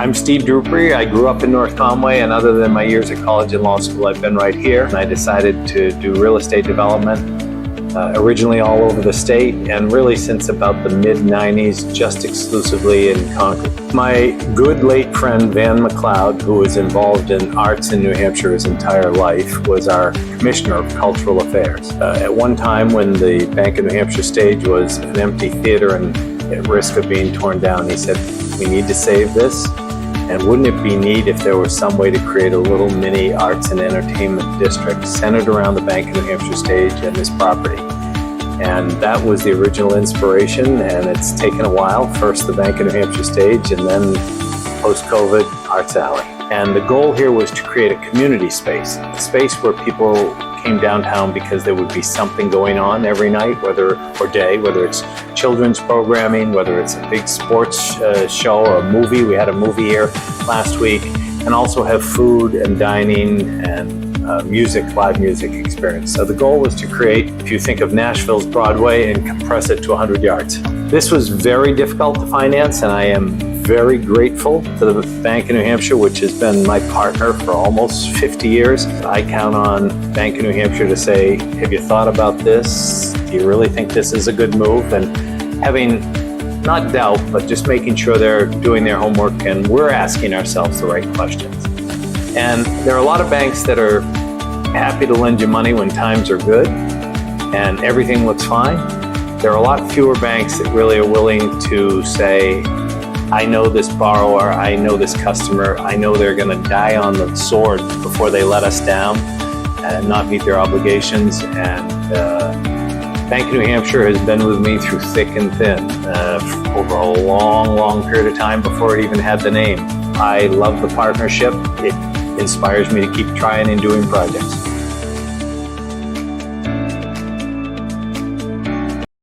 I'm Steve Drupry. I grew up in North Conway, and other than my years at college and law school, I've been right here. And I decided to do real estate development, originally all over the state, and really since about the mid-90s, just exclusively in Concord. My good late friend, Van McLeod, who was involved in arts in New Hampshire his entire life, was our Commissioner of Cultural Affairs. At one time when the Bank of New Hampshire stage was an empty theater and at risk of being torn down, he said, "We need to save this. And wouldn't it be neat if there was some way to create a little mini arts and entertainment district centered around the Bank of New Hampshire stage and this property?" And that was the original inspiration, and it's taken a while. First the Bank of New Hampshire stage, and then post-COVID, Arts Alley. And the goal here was to create a community space, a space where people came downtown because there would be something going on every night, whether it's children's programming, whether it's a big sports show or a movie. We had a movie here last week, and also have food and dining and live music experience. So the goal was to create, if you think of Nashville's Broadway, and compress it to 100 yards. This was very difficult to finance, and I am very grateful to the Bank of New Hampshire, which has been my partner for almost 50 years. I count on Bank of New Hampshire to say, have you thought about this? Do you really think this is a good move? And having not doubt, but just making sure they're doing their homework and we're asking ourselves the right questions. And there are a lot of banks that are happy to lend you money when times are good and everything looks fine. There are a lot fewer banks that really are willing to say, I know this borrower, I know this customer, I know they're going to die on the sword before they let us down and not meet their obligations. And Bank of New Hampshire has been with me through thick and thin over a long, long period of time before it even had the name. I love the partnership. It inspires me to keep trying and doing projects.